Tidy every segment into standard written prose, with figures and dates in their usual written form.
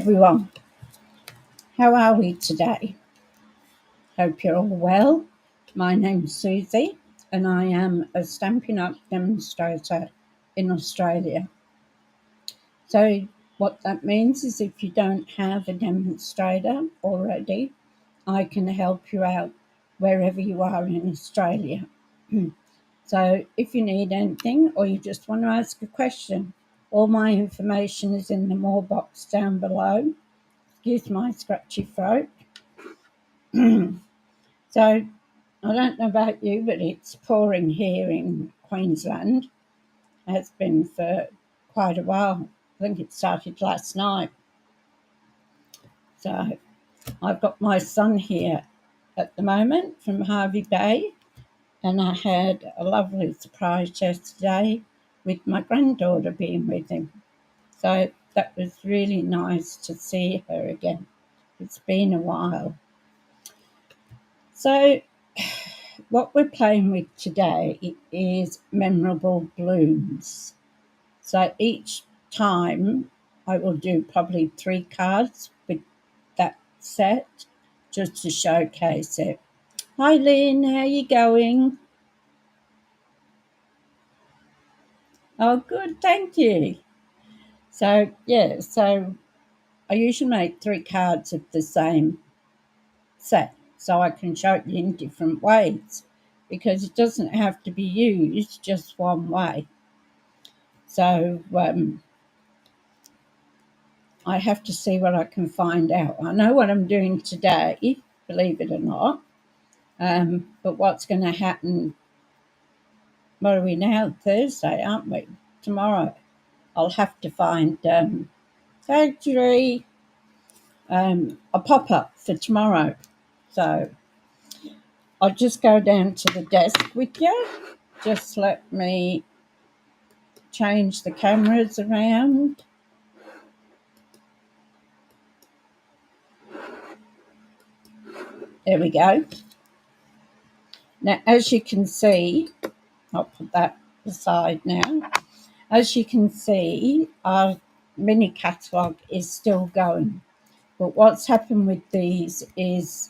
everyone, how are we today? Hope you're all well. My name's Suzie and I am a Stampin' Up demonstrator in Australia. So what that means is if you don't have a demonstrator already, I can help you out wherever you are in Australia. So if you need anything or you just want to ask a question, all my information is in the more box down below. Excuse my scratchy throat. So I don't know about you, but it's pouring here in Queensland. It has been for quite a while. I think it started last night. So I've got my son here at the moment from Hervey Bay, and I had a lovely surprise yesterday with my granddaughter being with him. So that was really nice to see her again. It's been a while. So what we're playing with today is memorable blooms. So each time I will do probably 3 cards with that set just to showcase it. Hi Lynn, how you going? Oh good, thank you. So I usually make 3 cards of the same set so I can show it in different ways because it doesn't have to be used just one way. So I have to see what I can find out. I know what I'm doing today, believe it or not, but what's going to happen, what are we now, Thursday, aren't we? Tomorrow. I'll have to find factory a pop-up for tomorrow. So I'll just go down to the desk with you. Just let me change the cameras around. There we go. Now, as you can see, I'll put that aside now. As you can see, our mini catalogue is still going. But what's happened with these is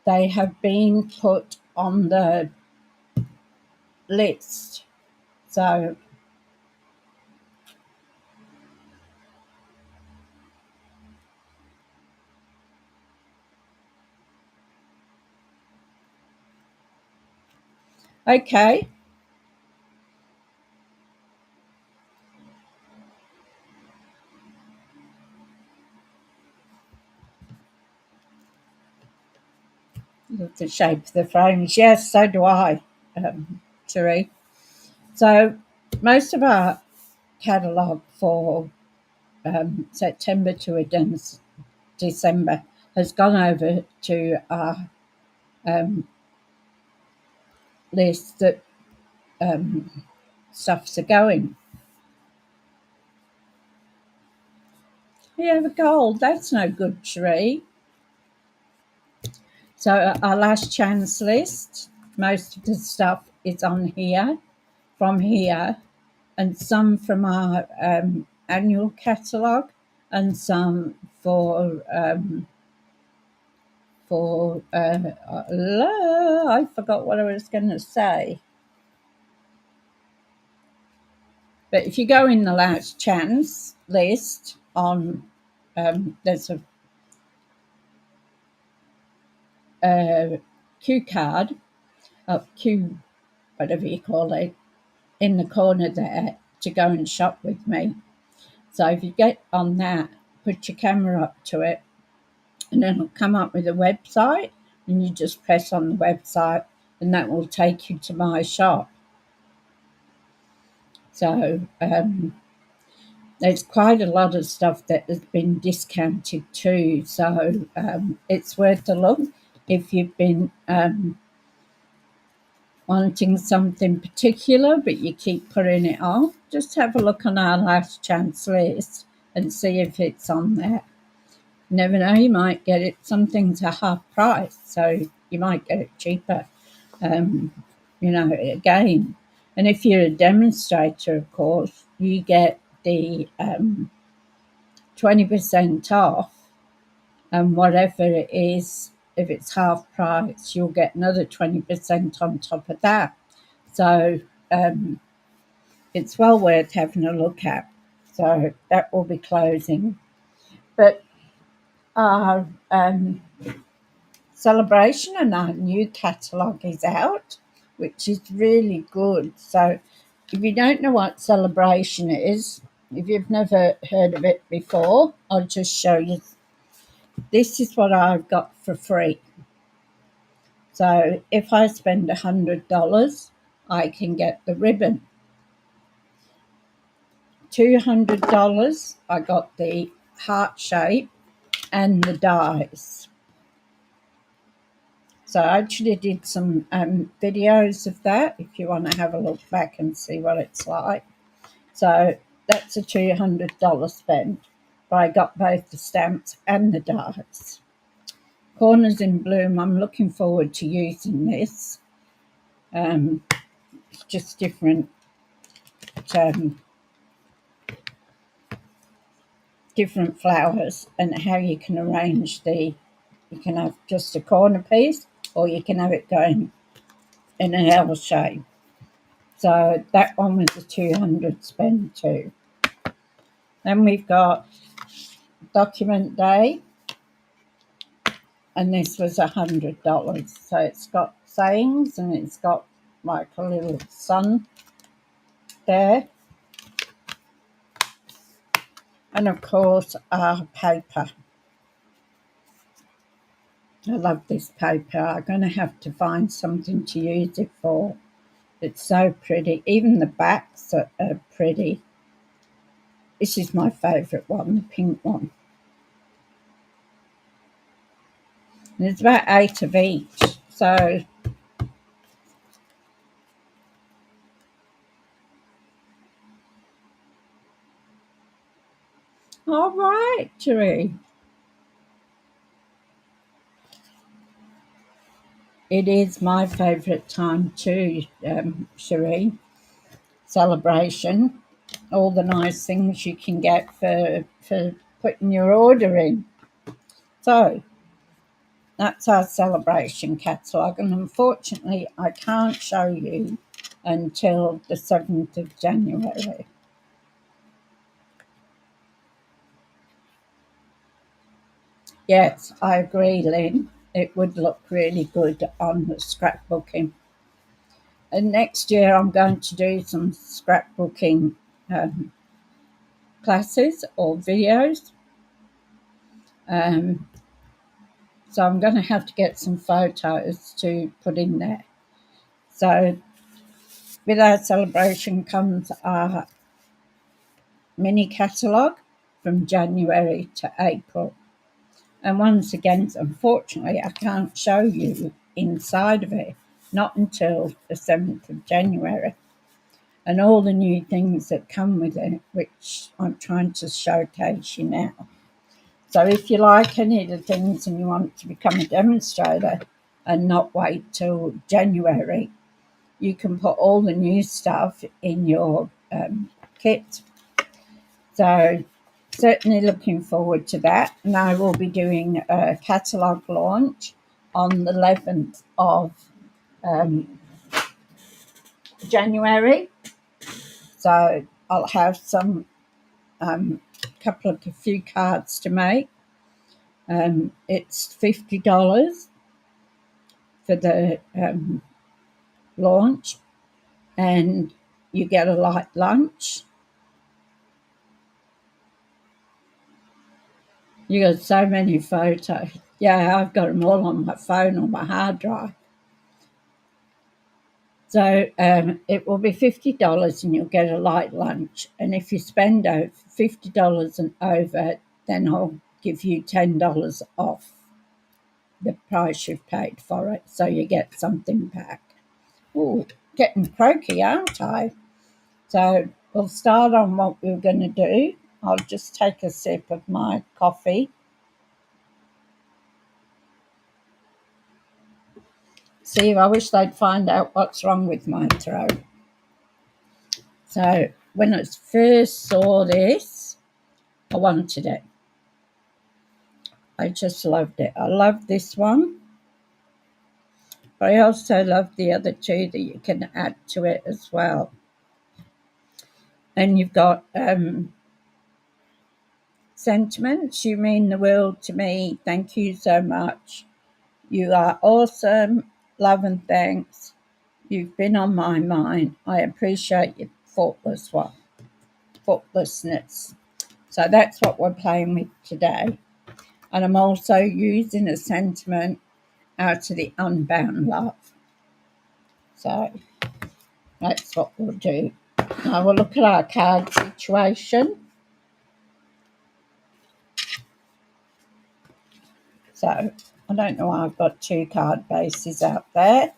they have been put on the list. So okay. Look at the shape of the frames. Yes, so do I, Cherie. So most of our catalogue for September to December has gone over to our list that stuffs are going. We have a gold. That's no good, Cherie. So our last chance list, most of the stuff is on here, from here, and some from our annual catalogue, and some for I forgot what I was going to say. But if you go in the last chance list on, there's a Q card, Q, whatever you call it, in the corner there to go and shop with me. So if you get on that, put your camera up to it, and then it'll come up with a website, and you just press on the website, and that will take you to my shop. So there's quite a lot of stuff that has been discounted too. So it's worth a look if you've been wanting something particular, but you keep putting it off. Just have a look on our last chance list and see if it's on there. You never know, you might get it. Some things are half price, so you might get it cheaper. Again. And if you're a demonstrator, of course, you get the 20% off, and whatever it is, if it's half price, you'll get another 20% on top of that. So it's well worth having a look at. So that will be closing. But our celebration and our new catalogue is out, which is really good. So if you don't know what celebration is, if you've never heard of it before, I'll just show you. This is what I've got for free. So if I spend $100, I can get the ribbon. $200, I got the heart shape and the dies. So I actually did some videos of that if you want to have a look back and see what it's like. So that's a $200 spend, but I got both the stamps and the dies. Corners in Bloom, I'm looking forward to using this. It's just different flowers and how you can arrange you can have just a corner piece or you can have it going in an L shape. So that one was a $200 spend too. Then we've got Document Day, and this was $100. So it's got sayings and it's got like a little sun there. And of course our paper. I love this paper. I'm going to have to find something to use it for. It's so pretty. Even the backs are pretty. This is my favourite one, the pink one. And there's about 8 of each. So all right, Cherie. It is my favourite time too, Cherie. Celebration. All the nice things you can get for putting your order in. So that's our celebration catalogue, and unfortunately I can't show you until the 7th of January. Yes, I agree, Lynn. It would look really good on the scrapbooking. And next year I'm going to do some scrapbooking classes or videos. So I'm going to have to get some photos to put in there. So with our celebration comes our mini catalogue from January to April. And once again, unfortunately, I can't show you inside of it, not until the 7th of January. And all the new things that come with it, which I'm trying to showcase you now. So if you like any of the things and you want to become a demonstrator and not wait till January, you can put all the new stuff in your kit. So certainly looking forward to that. And I will be doing a catalogue launch on the 11th of January. So I'll have some a few cards to make. It's $50 for the launch, and you get a light lunch. You got so many photos. Yeah, I've got them all on my phone on my hard drive. So it will be $50 and you'll get a light lunch. And if you spend over $50 and over, then I'll give you $10 off the price you've paid for it. So you get something back. Ooh, getting croaky, aren't I? So we'll start on what we're going to do. I'll just take a sip of my coffee. See, I wish they'd find out what's wrong with my throat. So when I first saw this, I wanted it. I just loved it. I love this one. But I also love the other two that you can add to it as well. And you've got sentiments. You mean the world to me. Thank you so much. You are awesome. Love and thanks. You've been on my mind. I appreciate your thoughtlessness. So that's what we're playing with today. And I'm also using a sentiment out of the Unbound Love. So that's what we'll do. Now we'll look at our card situation. So I don't know why I've got two card bases out there.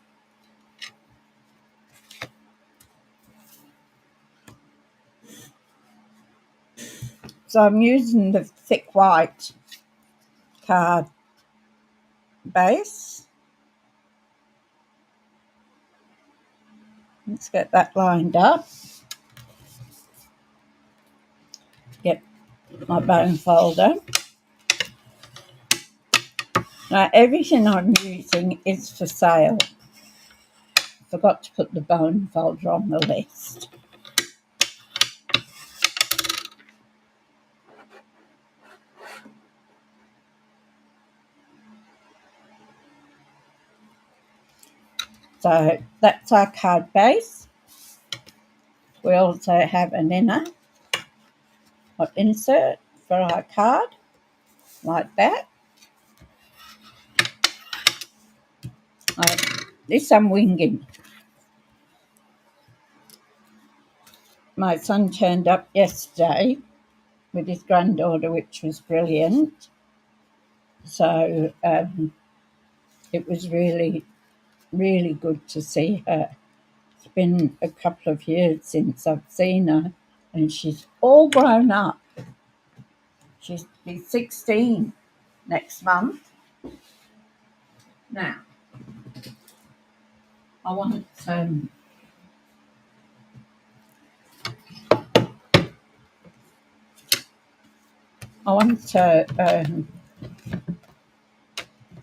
So I'm using the thick white card base. Let's get that lined up. Get my bone folder. Now everything I'm using is for sale. Forgot to put the bone folder on the list. So that's our card base. We also have an inner or insert for our card, like that. This I'm winging. My son turned up yesterday with his granddaughter, which was brilliant. So it was really, really good to see her. It's been a couple of years since I've seen her, and she's all grown up. She'll be 16 next month. Now, I want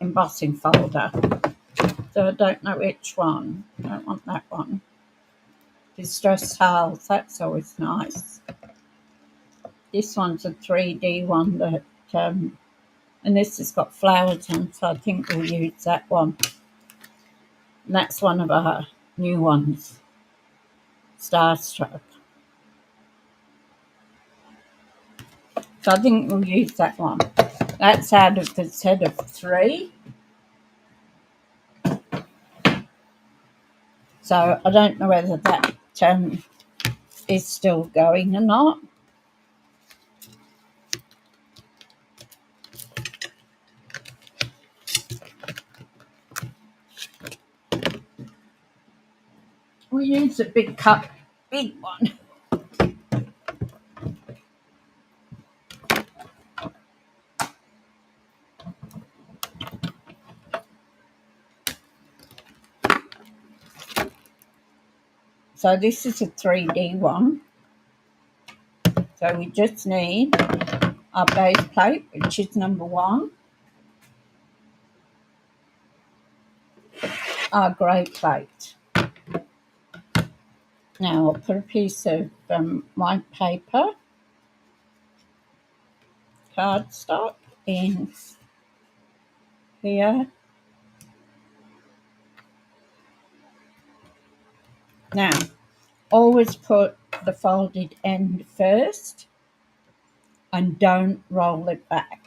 embossing folder. So I don't know which one. I don't want that one. Distress tiles, that's always nice. This one's a 3D one that, and this has got flowers on, so I think we'll use that one. And that's one of our new ones, Starstruck. So I think we'll use that one. That's out of the set of 3. So I don't know whether that is still going or not. We'll use a big one. So this is a 3D one. So we just need our base plate, which is number 1. Our grey plate. Now I'll put a piece of white paper, cardstock in here. Now, always put the folded end first and don't roll it back.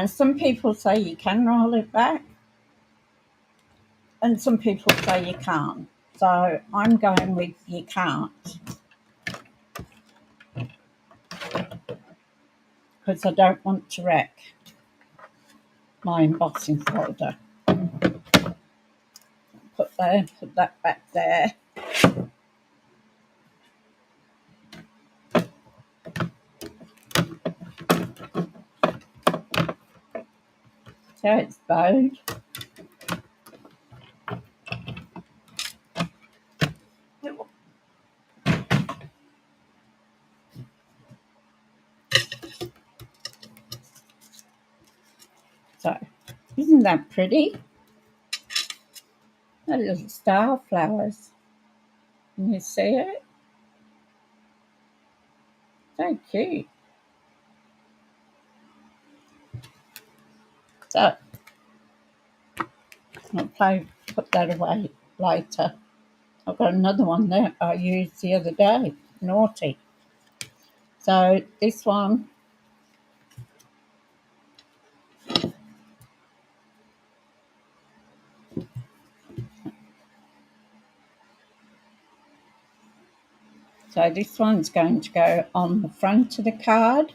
Some people say you can roll it back and some people say you can't. So I'm going with you can't, because I don't want to wreck my embossing folder. Put that back there. So it's bowed. So, isn't that pretty? The little star flowers. Can you see it? So cute. So, I'll put that away later. I've got another one there I used the other day. Naughty. So, this one, this one's going to go on the front of the card.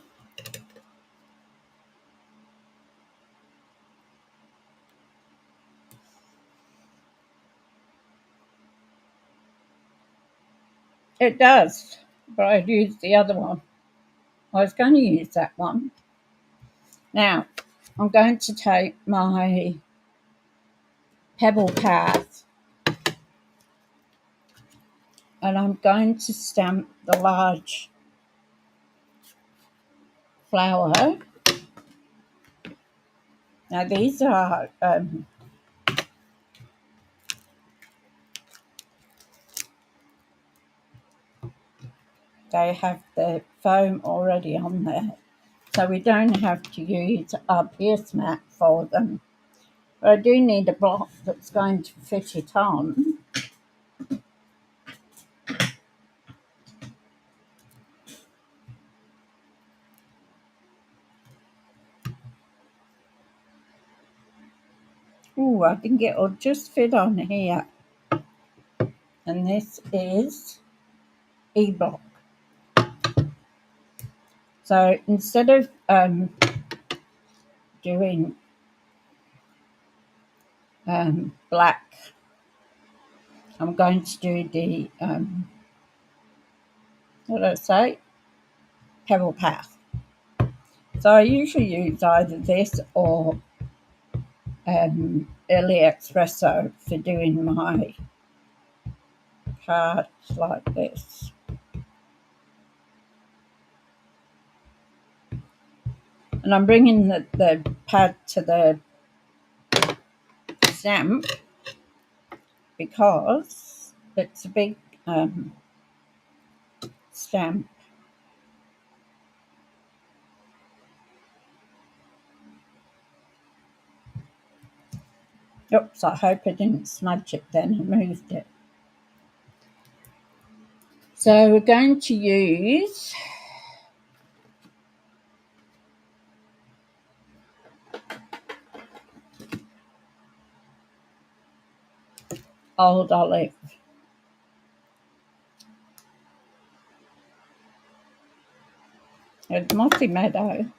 It does, but I'd use the other one. I was going to use that one. Now, I'm going to take my Pebble Path and I'm going to stamp the large flower. Now, these are they have the foam already on there, so we don't have to use our pierce mat for them. But I do need a block that's going to fit it on. Oh, I think it'll just fit on here. And this is E-block. So instead of doing black, I'm going to do the, what did I say? Pebble Path. So I usually use either this or Early Espresso for doing my cards like this. And I'm bringing the pad to the stamp because it's a big stamp. Oops, I hope I didn't smudge it then and moved it. So we're going to use Old Olive. It's Mossy Meadow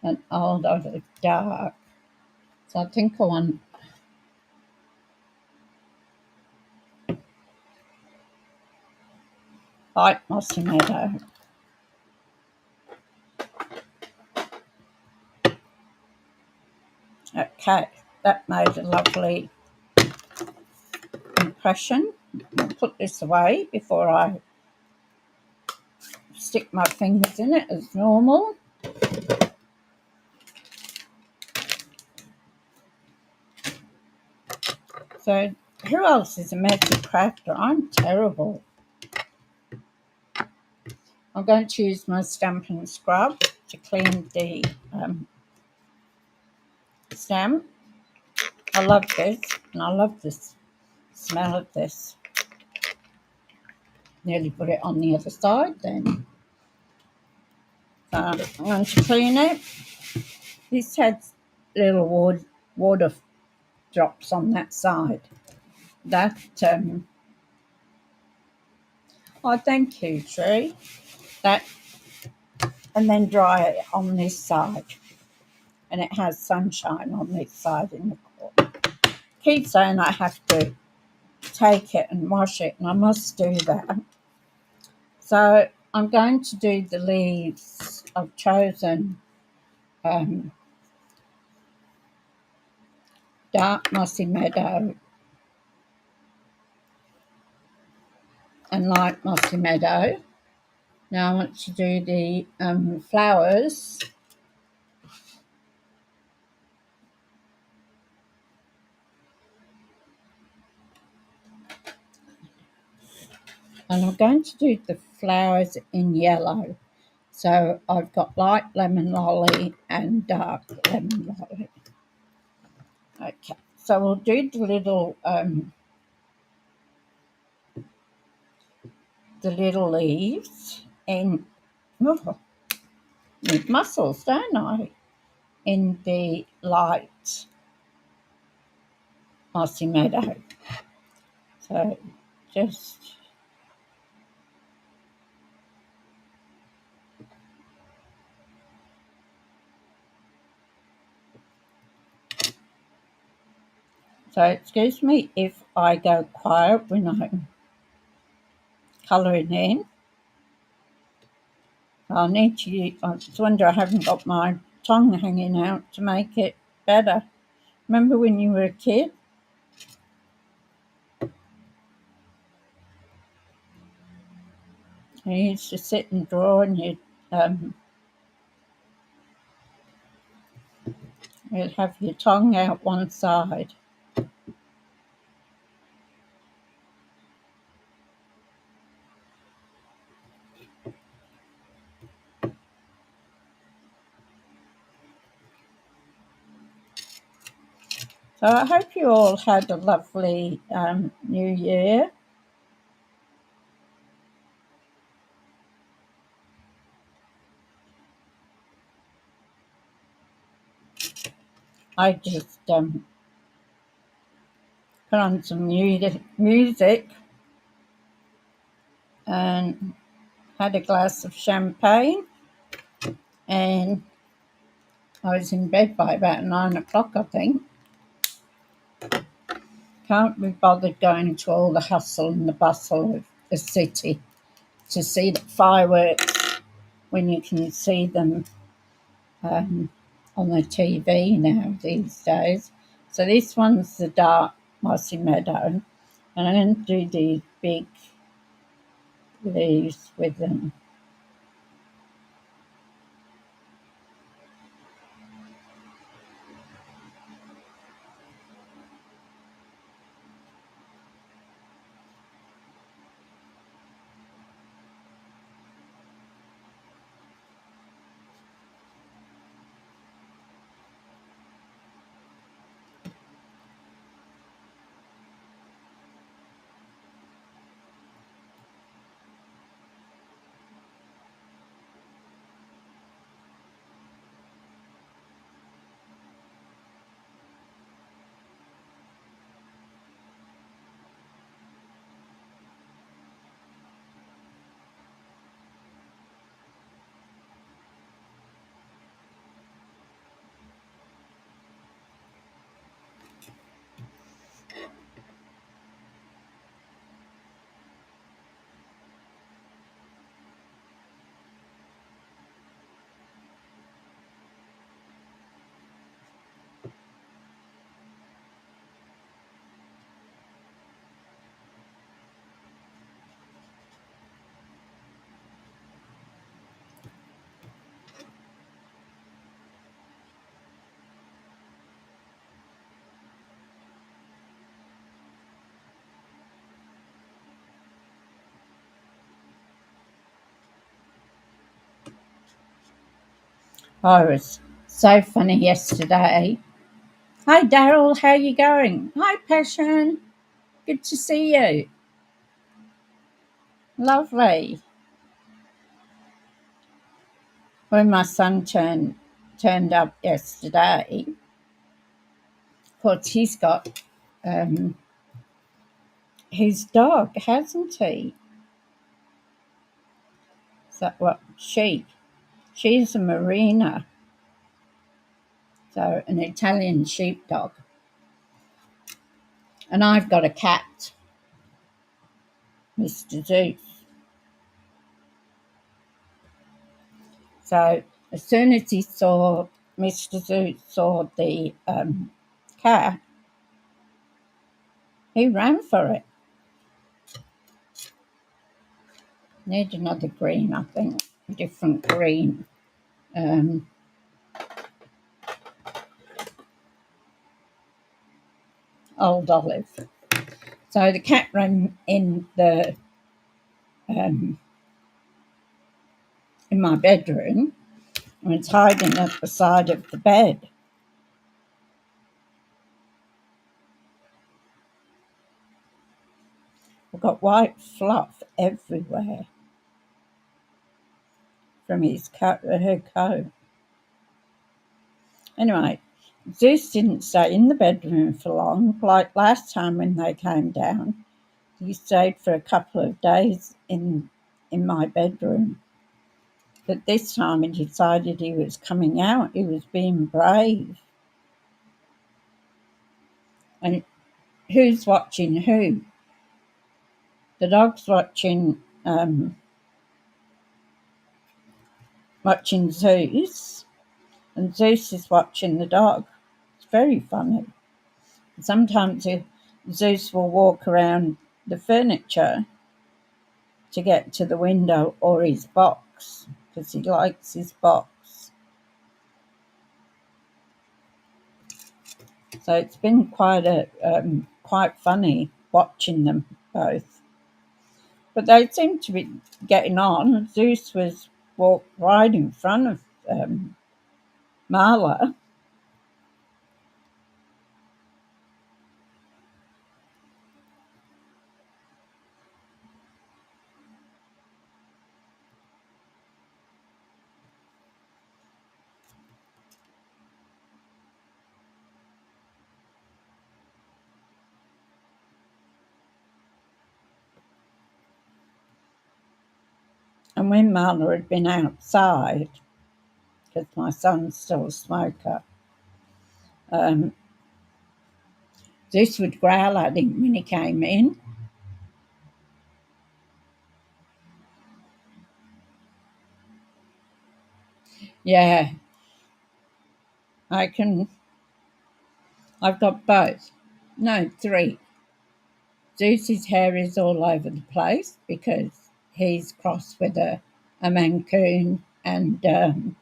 and Old Olive Dark. So I think I want light Mossy Meadow. Okay, that made a lovely impression. I'll put this away before I stick my fingers in it as normal. So who else is a messy crafter? I'm terrible. I'm going to use my Stampin' scrub to clean the stamp. I love this, and I love this smell of this. Nearly put it on the other side then. So I'm going to clean it. This has little water drops on that side. That, oh, thank you, Tree. That, and then dry it on this side. And it has sunshine on this side in the corner. Keep saying I have to take it and wash it, and I must do that. So I'm going to do the leaves. I've chosen dark Mossy Meadow and light Mossy Meadow. Now I want to do the flowers. And I'm going to do the flowers in yellow. So I've got light lemon lolly and dark lemon lolly. Okay, so we'll do the little leaves in with muscles, don't I? In the light mossy meadow. So just so excuse me if I go quiet when I'm colouring in. I need to. I just wonder I haven't got my tongue hanging out to make it better. Remember when you were a kid? You used to sit and draw, and you'd have your tongue out one side. So I hope you all had a lovely New Year. I just put on some music and had a glass of champagne, and I was in bed by about 9 o'clock, I think. Can't be bothered going to all the hustle and the bustle of the city to see the fireworks when you can see them on the TV now these days. So this one's the dark mossy meadow, and I'm going to do these big leaves with them. Oh, it was so funny yesterday. Hi Daryl, how you going? Hi Passion, good to see you. Lovely. When my son turned up yesterday, of course he's got his dog, hasn't he? So what she's a Marina, so an Italian sheepdog, and I've got a cat, Mr. Zeus. So as soon as he saw Mr. Zeus saw the cat, he ran for it. Need another green, I think, a different green. Old olive. So the cat ran in the in my bedroom, and it's hiding at the side of the bed. I've got white fluff everywhere from her coat. Anyway, Zeus didn't stay in the bedroom for long. Like last time when they came down, he stayed for a couple of days in my bedroom. But this time he decided he was coming out. He was being brave. And who's watching who? The dog's watching Zeus, and Zeus is watching the dog. It's very funny. Sometimes Zeus will walk around the furniture to get to the window or his box because he likes his box. So it's been quite funny watching them both. But they seem to be getting on. Zeus was walked right in front of Marla. And when Marla had been outside, because my son's still a smoker, Zeus would growl at him when he came in. Yeah, I've got both. No, 3. Zeus's hair is all over the place because he's crossed with a Mancoon and Mancoon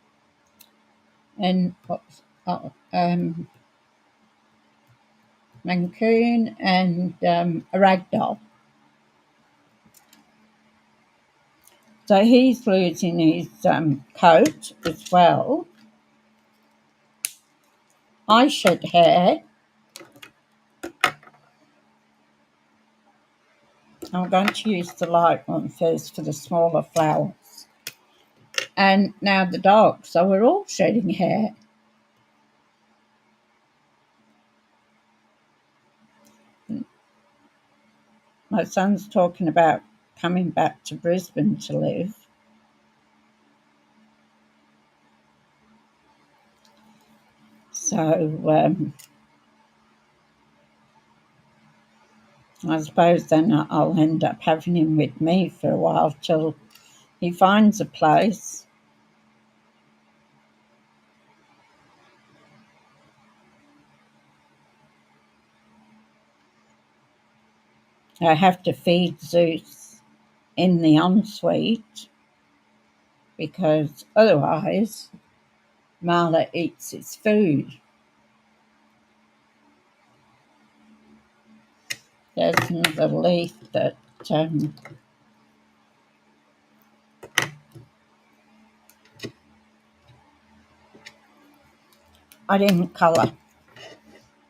and a ragdoll. So he's losing his coat as well. I shed hair. I'm going to use the light one first for the smaller flowers. And now the dog. So we're all shedding hair. My son's talking about coming back to Brisbane to live. So I suppose then I'll end up having him with me for a while till he finds a place. I have to feed Zeus in the ensuite because otherwise Marla eats its food. There's another leaf that I didn't colour.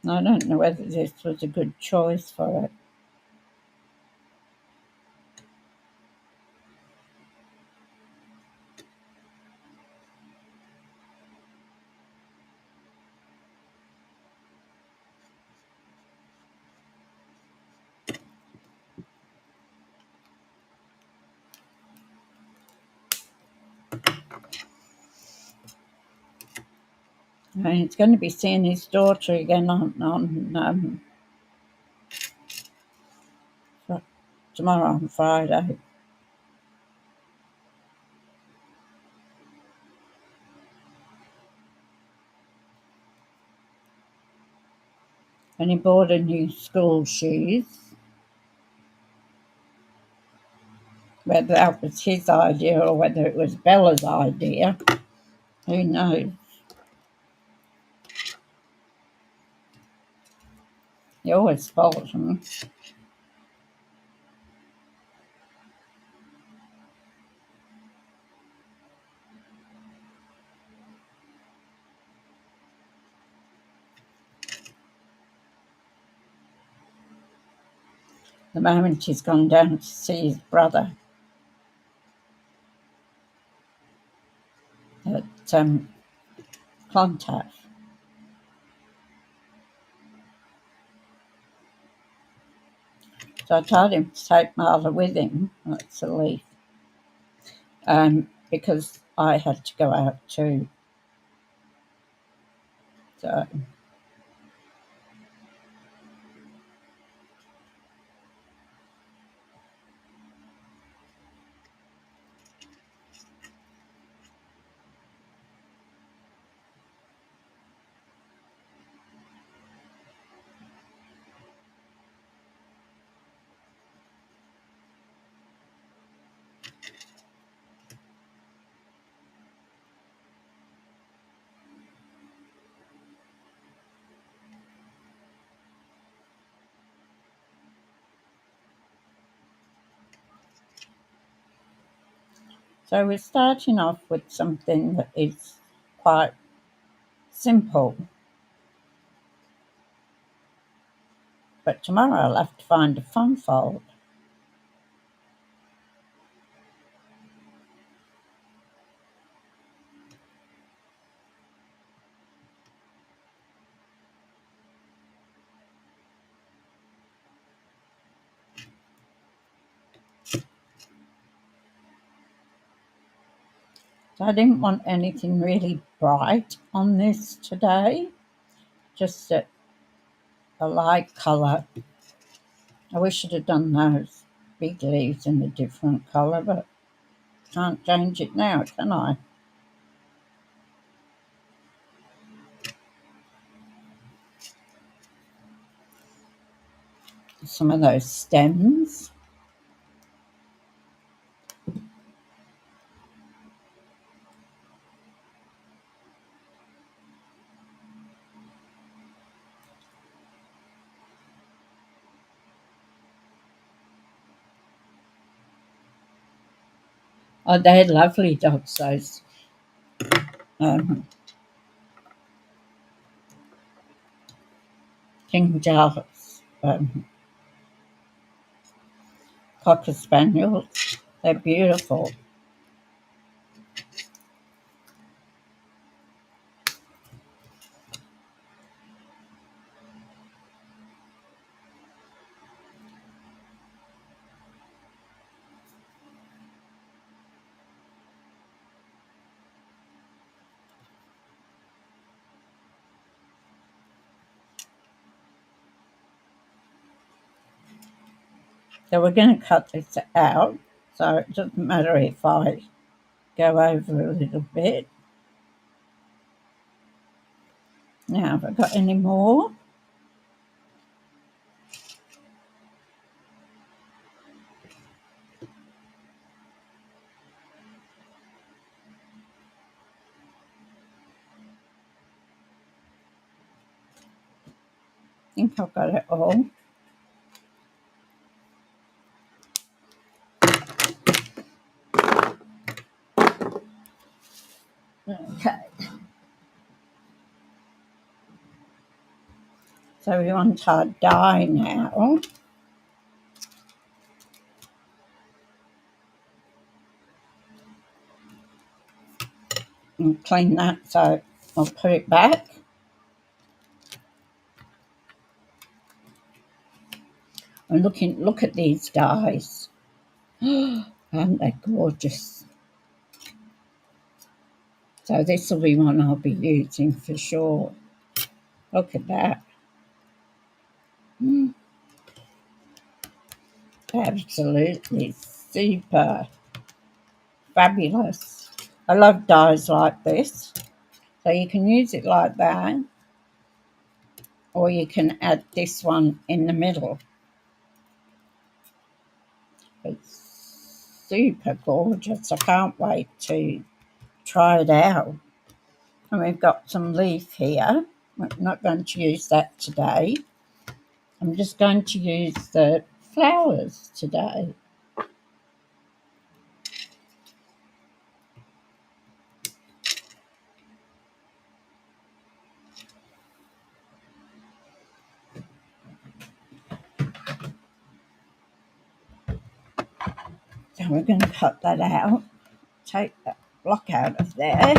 I don't know whether this was a good choice for it. And he's going to be seeing his daughter again on tomorrow on Friday. And he bought a new school shoes. Whether that was his idea or whether it was Bella's idea, who knows? He always spoils them. the moment he's gone down to see his brother at Clontarf. So I told him to take Marla with him. That's a leaf. Because I had to go out too. So we're starting off with something that is quite simple. But tomorrow I'll have to find a fun fold. So I didn't want anything really bright on this today, just a light colour. I wish I'd have done those big leaves in a different colour, but can't change it now, can I? Some of those stems. Oh, they're lovely dogs, those King Charles Cocker Spaniels. They're beautiful. So we're going to cut this out, so it doesn't matter if I go over a little bit. Now, have I got any more? I think I've got it all. Okay. So we want our dye now. And clean that, so I'll put it back. And look at these dyes. Aren't they gorgeous? So this will be one I'll be using for sure. Look at that. Absolutely super fabulous. I love dyes like this. So you can use it like that, or you can add this one in the middle. It's super gorgeous. I can't wait to try it out. And we've got some leaf here. I'm not going to use that today. I'm just going to use the flowers today. So we're going to cut that out. Take that block out of there.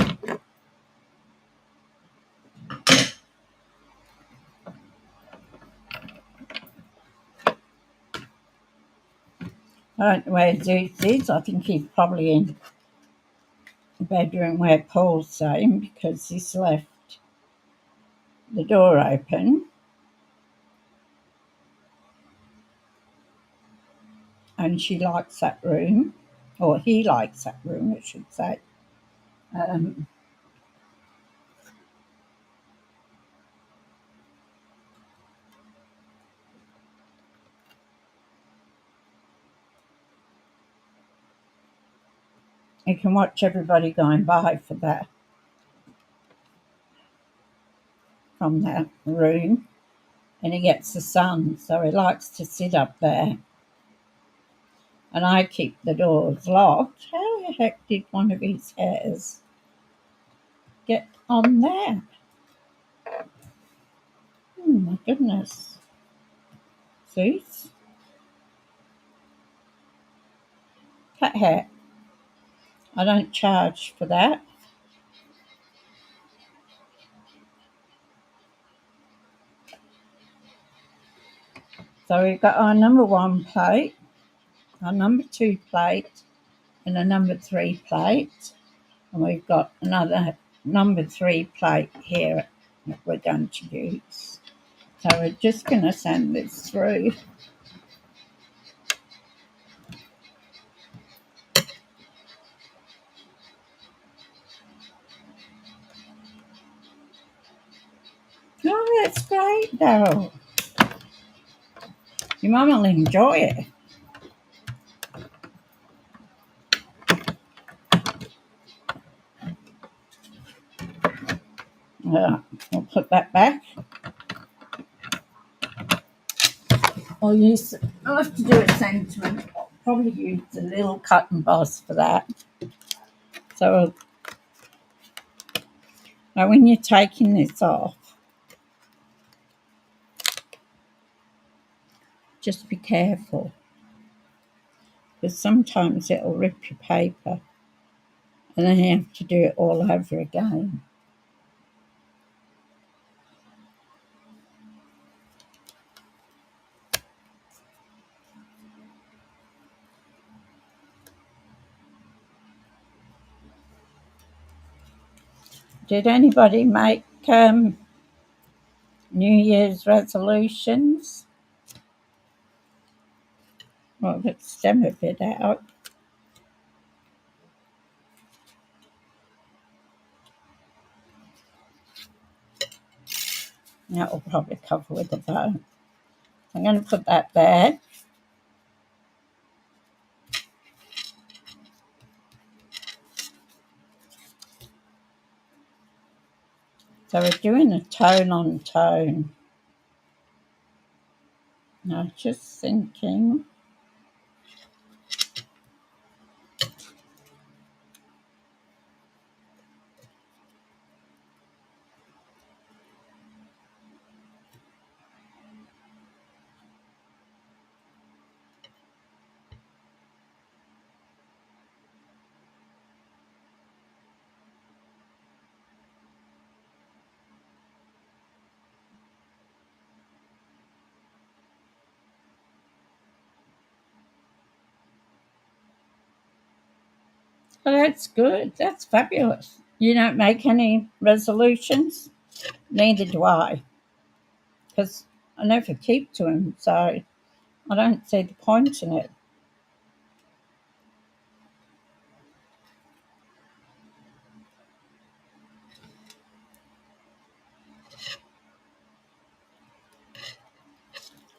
I don't know where Zeus is. I think he's probably in the bedroom where Paul's staying because he's left the door open. And she likes that room, or he likes that room, I should say. You can watch everybody going by for that from that room, and he gets the sun, so he likes to sit up there. And I keep the doors locked. How the heck did one of his hairs get on there? Oh my goodness. Zeus? Cat hair. I don't charge for that. So we've got our number 1 plate, our number 2 plate, and a number 3 plate. And we've got another number 3 plate here that we're going to use. So we're just going to sand this through. Oh, that's great though. Your mum will enjoy it. I'll put that back. I'll have to do a sentiment. I'll probably use the little cut and boss for that. So now when you're taking this off, just be careful, because sometimes it'll rip your paper and then you have to do it all over again. Did anybody make New Year's resolutions? Well, let's stem a bit out. That will probably cover with a bow. I'm going to put that there. So we're doing a tone on tone. Now, just thinking. Oh, that's good. That's fabulous. You don't make any resolutions? Neither do I, because I never keep to them, so I don't see the point in it.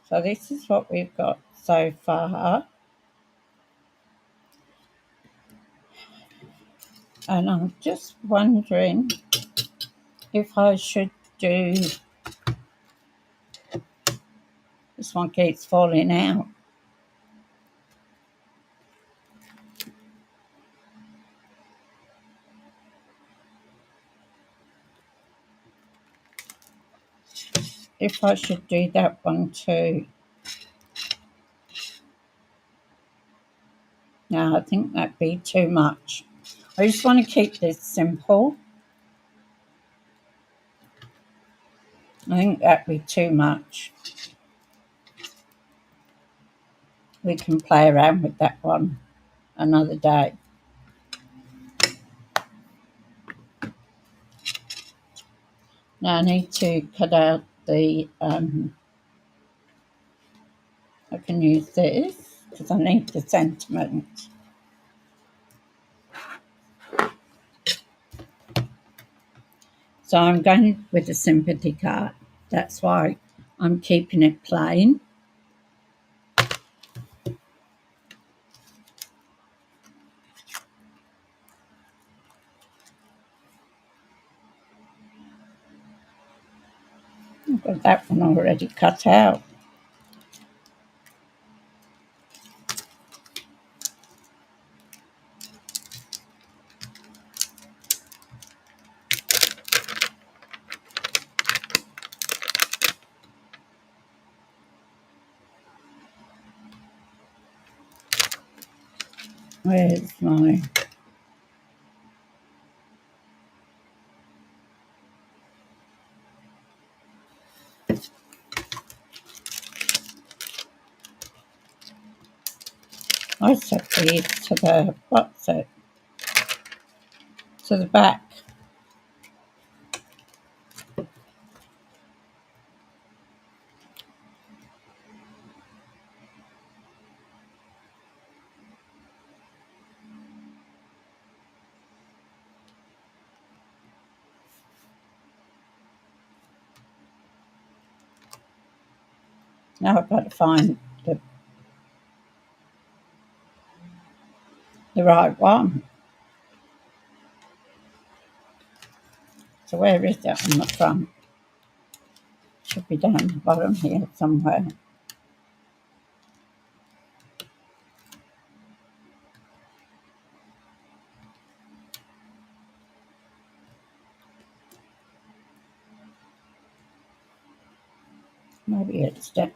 So this is what we've got so far. And I'm just wondering if I should do, this one keeps falling out. If I should do that one too. No, I think that'd be too much. I just want to keep this simple. I think that'd be too much. We can play around with that one another day. Now I need to cut out the, I can use this because I need the sentiment. So I'm going with a sympathy card. That's why I'm keeping it plain. I've got that one already cut out. Where's my... I set these to the, what's it? To the back. Now I've got to find the right one. So where is that on the front? Should be down the bottom here somewhere. Maybe it's that.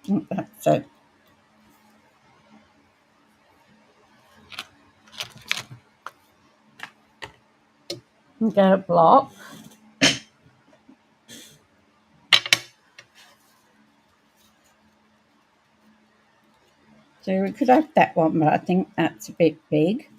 I think that's it. And get a block. So we could have that one, but I think that's a bit big.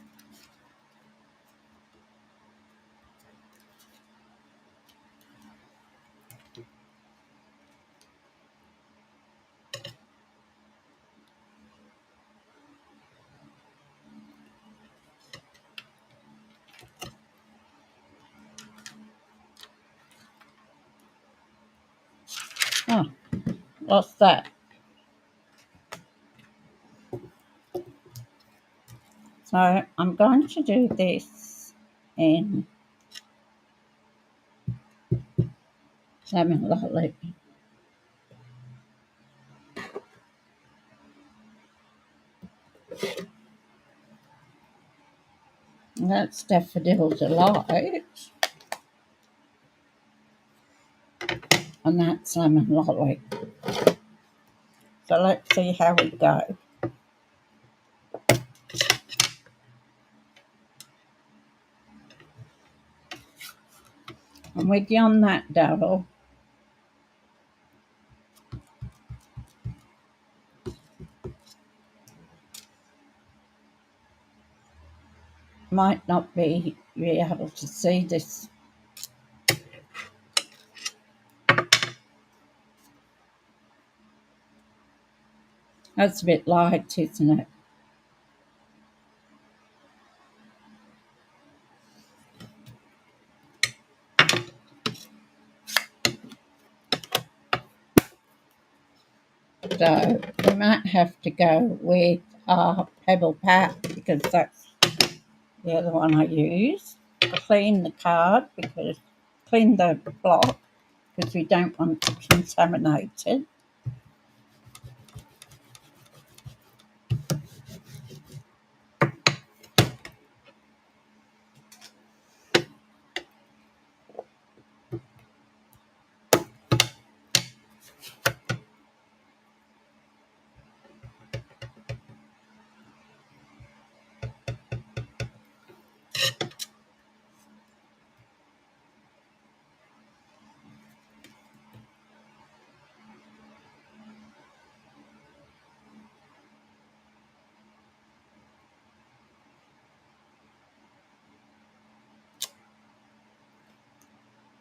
Oh, what's that? So I'm going to do this in lemon lolly. That's Daffodil Delight. And that's lemon lolly. So let's see how we go. I'm with you on that, Devil. Might not be able to see this. That's a bit light, isn't it? So we might have to go with our Pebble Pat because that's the other one I use. Clean the card because clean the block because we don't want to contaminate it.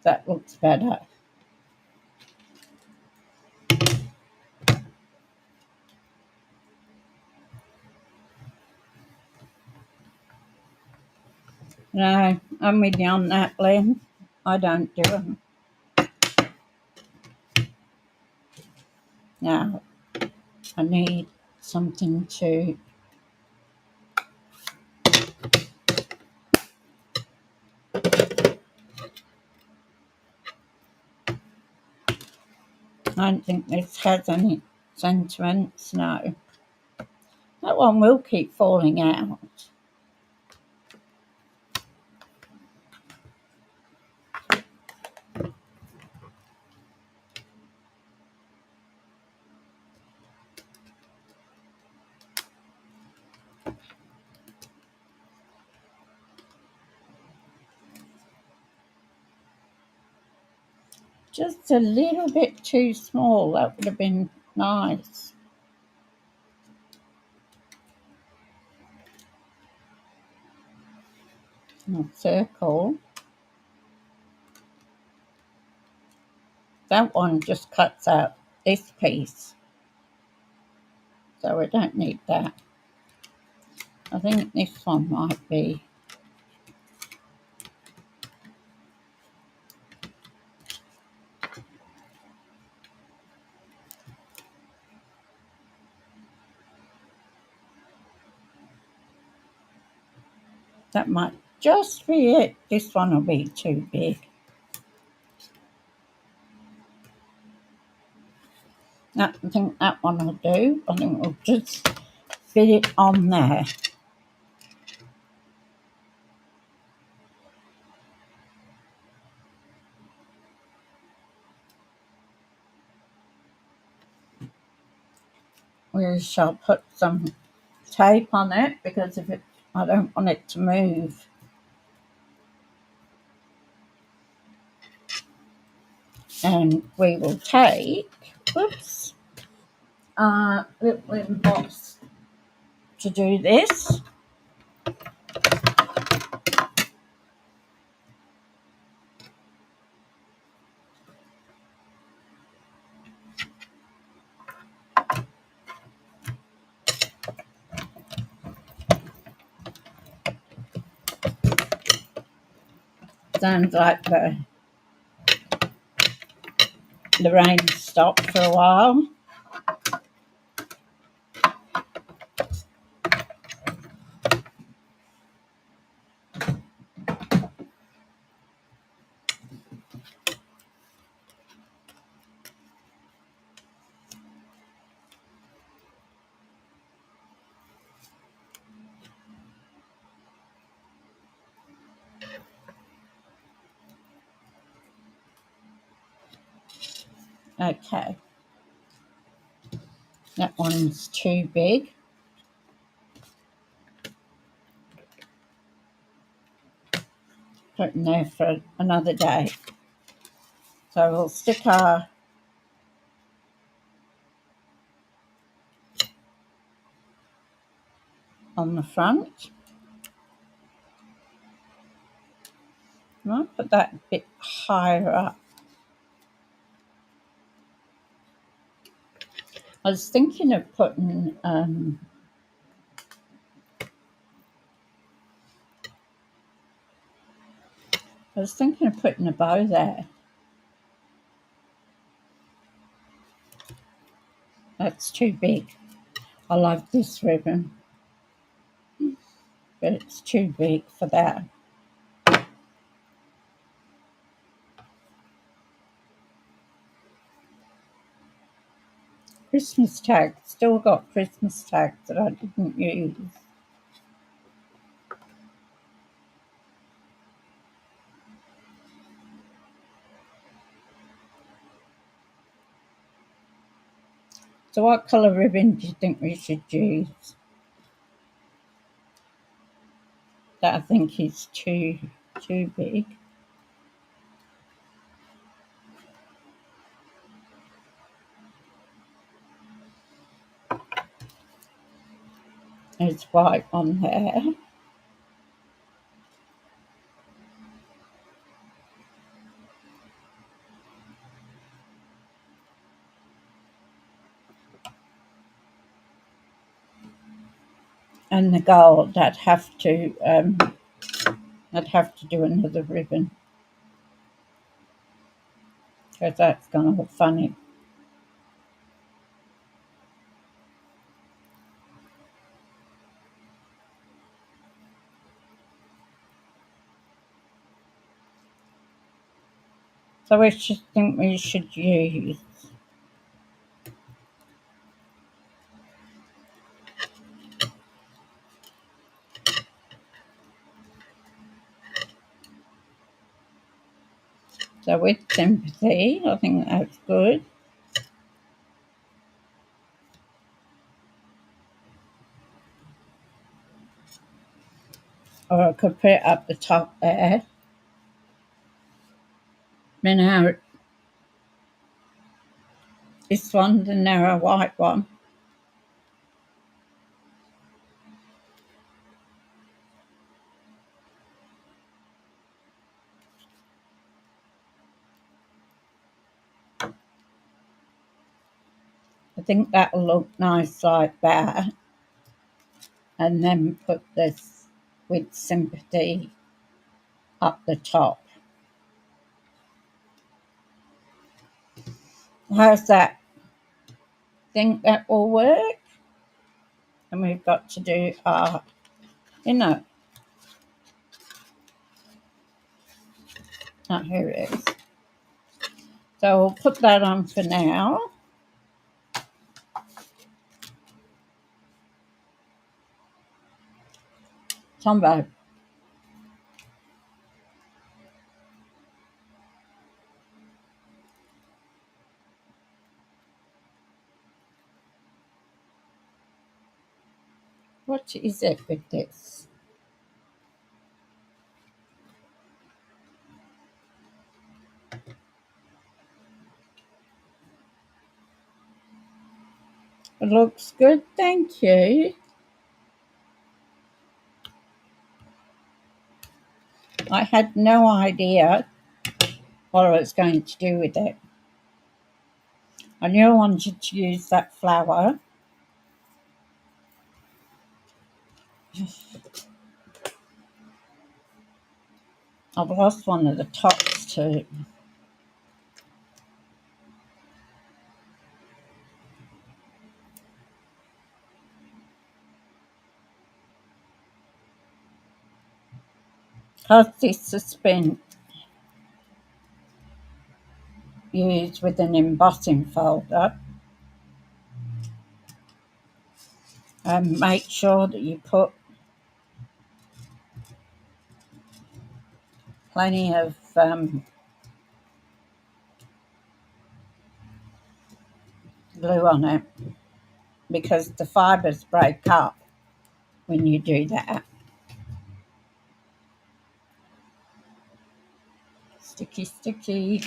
That looks better. No, I'm with you on that, Lynn. I don't do them. Now, I need something to... I don't think this has any sentiments, no. That one will keep falling out. Just a little bit too small. That would have been nice. A circle. That one just cuts out this piece. So I don't need that. I think this one might be... That might just be it. This one will be too big. I think that one will do. I think we'll just fit it on there. We shall put some tape on it because I don't want it to move. And we will take, little emboss to do this. Sounds like the rain stopped for a while. Okay. That one's too big. Put it in there for another day. So we'll stick our on the front. I'll put that a bit higher up. I was thinking of putting a bow there. That's too big. I love this ribbon, but it's too big for that. Christmas tags. Still got Christmas tags that I didn't use. So what colour ribbon do you think we should use? That I think is too big. There's white on there. and the gold, I'd have to do another ribbon because that's going to look funny. So I think we should use so with sympathy, I think that's good. Or I could put it up the top there. Now, this one, the narrow white one. I think that'll look nice like that. And then put this with sympathy up the top. How's that? Think that will work? And we've got to do our inner. Oh, here it is. So we'll put that on for now. Tombow. What is it with this? It looks good, thank you. I had no idea what I was going to do with it. I knew I wanted to use that flower. I've lost one of the tops too. Because this has been used with an embossing folder, make sure that you put plenty of glue on it because the fibres break up when you do that. Sticky, sticky.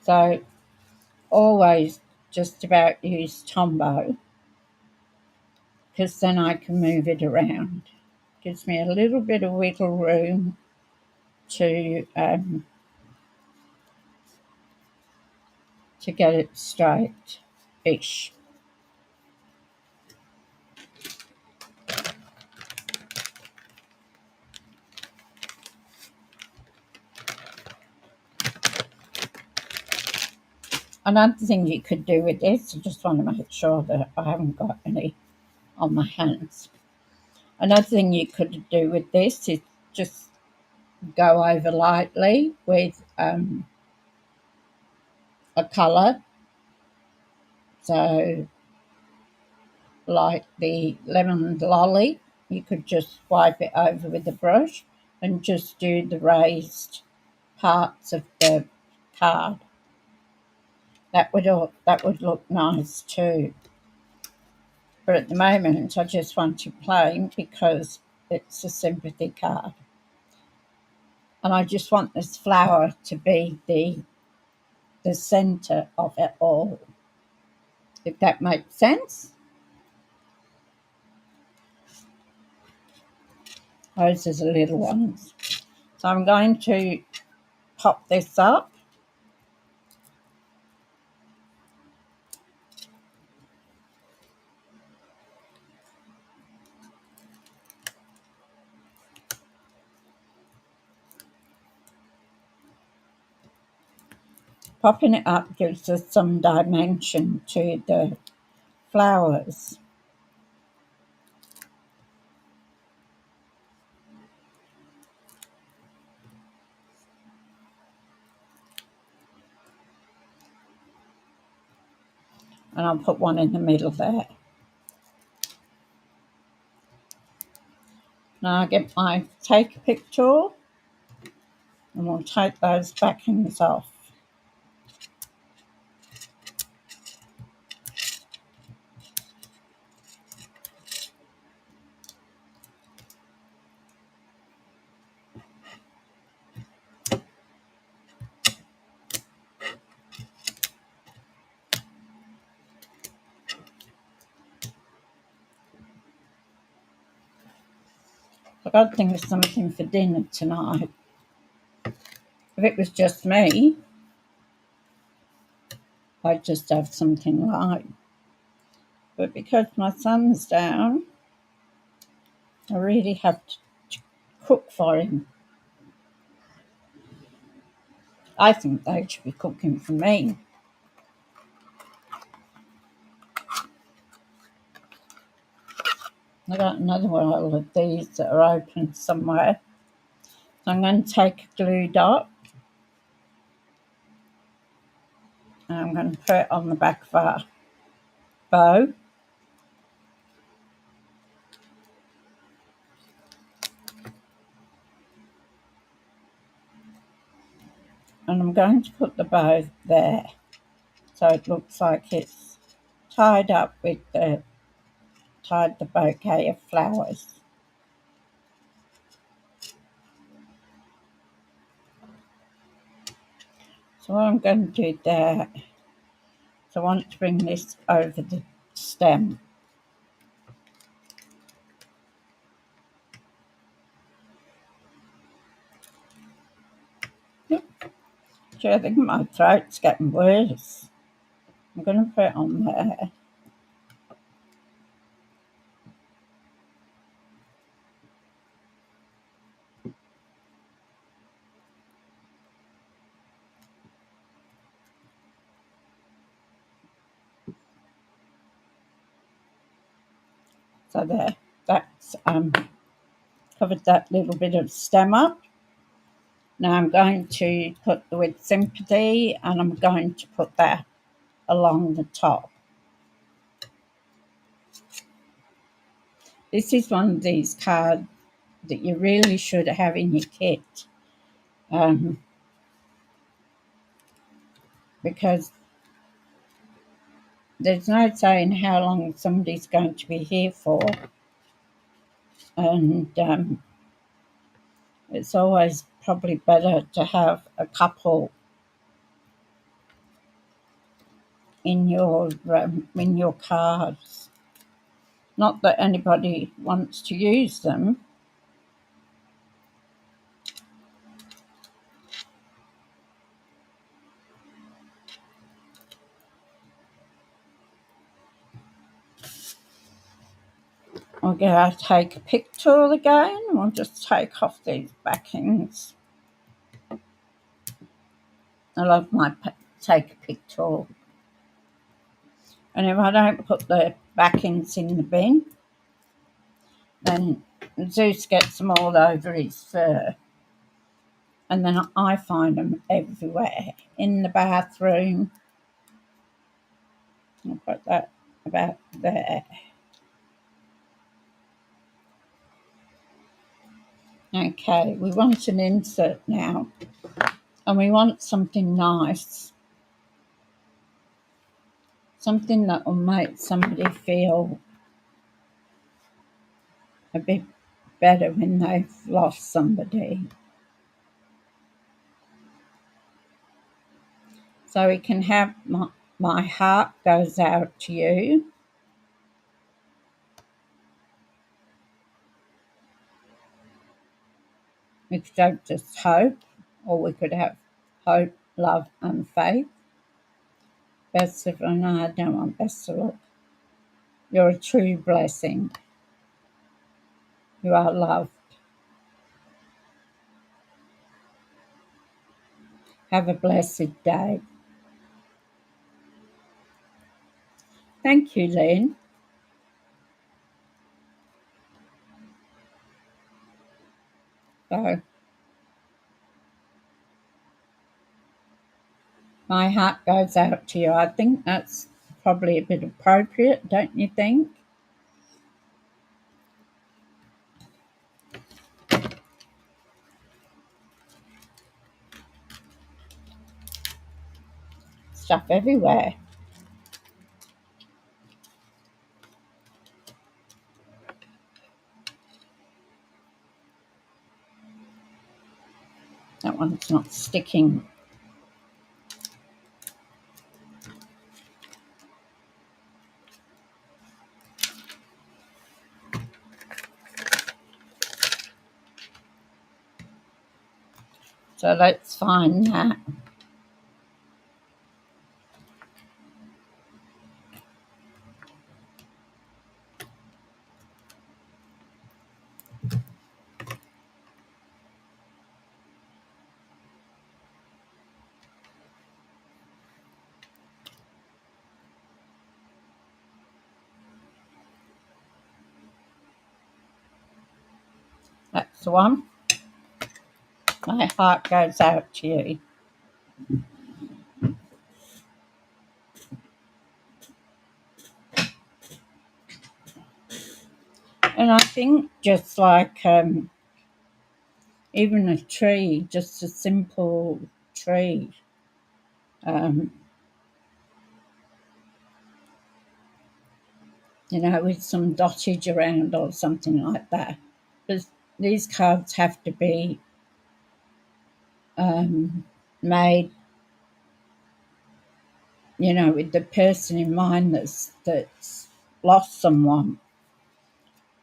So always just about use Tombow because then I can move it around. Gives me a little bit of wiggle room to get it straight-ish. Another thing you could do with this, I just want to make sure that I haven't got any on my hands. Another thing you could do with this is just go over lightly with a colour. So like the lemon lolly, you could just wipe it over with a brush and just do the raised parts of the card. That would look nice too. But at the moment, I just want it plain because it's a sympathy card. And I just want this flower to be the centre of it all, if that makes sense. Those are the little ones. So I'm going to pop this up. Popping it up gives us some dimension to the flowers. And I'll put one in the middle there. Now I get my take a pick tool and we'll take those backings off. I've got to think of something for dinner tonight. If it was just me, I'd just have something light. But because my son's down, I really have to cook for him. I think they should be cooking for me. I got another one of these that are open somewhere. So I'm going to take a glue dot and I'm going to put it on the back of our bow. And I'm going to put the bow there so it looks like it's tied up with the bouquet of flowers. So what I'm going to do there is I want to bring this over the stem. I think my throat's getting worse. I'm going to put it on there. So there, that's covered that little bit of stem up. Now I'm going to put the With Sympathy and I'm going to put that along the top. This is one of these cards that you really should have in your kit because there's no saying how long somebody's going to be here for, and it's always probably better to have a couple in your cards. Not that anybody wants to use them. I'll go out, take a pick tool again, and we'll just take off these backings. I love my take a pick tool. And if I don't put the backings in the bin, then Zeus gets them all over his fur. And then I find them everywhere. In the bathroom. I'll put that about there. Okay, we want an insert now. And we want something nice. Something that will make somebody feel a bit better when they've lost somebody. So we can have my heart goes out to you. We could have just hope, or we could have hope, love, and faith. Best of, oh no, I don't want best of luck. You're a true blessing. You are loved. Have a blessed day. Thank you, Lynn. So, my heart goes out to you. I think that's probably a bit appropriate, don't you think? Stuff everywhere. That one's not sticking. So let's find that. That's the one. My heart goes out to you. And I think just like even a tree, just a simple tree, with some dottage around or something like that. But these cards have to be made, with the person in mind that's lost someone.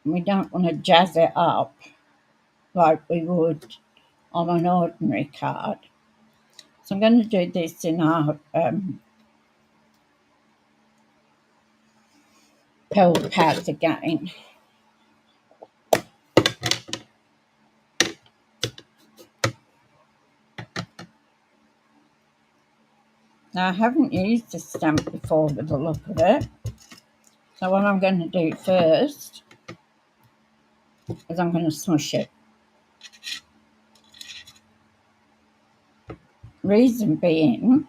We don't want to jazz it up like we would on an ordinary card. So I'm going to do this in our pearl pad again. Now, I haven't used this stamp before with the look of it. So what I'm going to do first is I'm going to smush it. Reason being,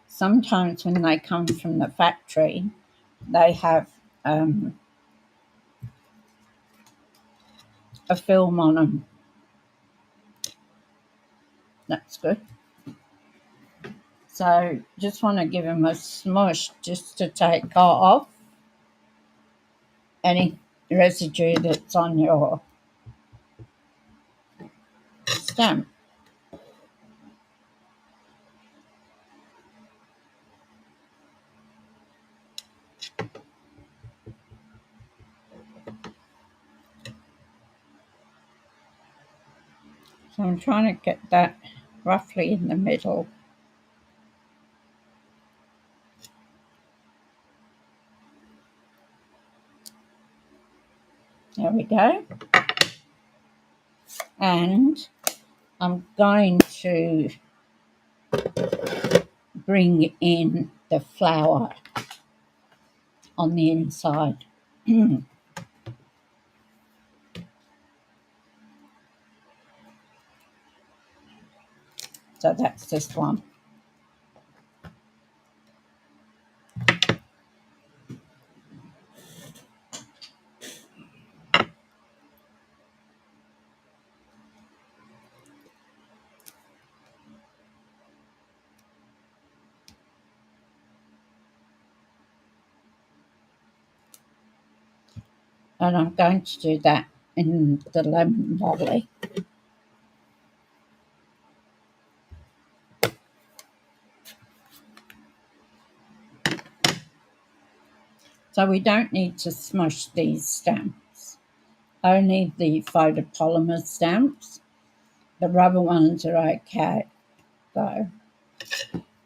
sometimes when they come from the factory, they have a film on them. That's good. So just want to give them a smush just to take off any residue that's on your stamp. So I'm trying to get that roughly in the middle. There we go. And I'm going to bring in the flower on the inside. So that's this one. And I'm going to do that in the lemon lolly. So we don't need to smush these stamps, only the photopolymer stamps. The rubber ones are okay. So,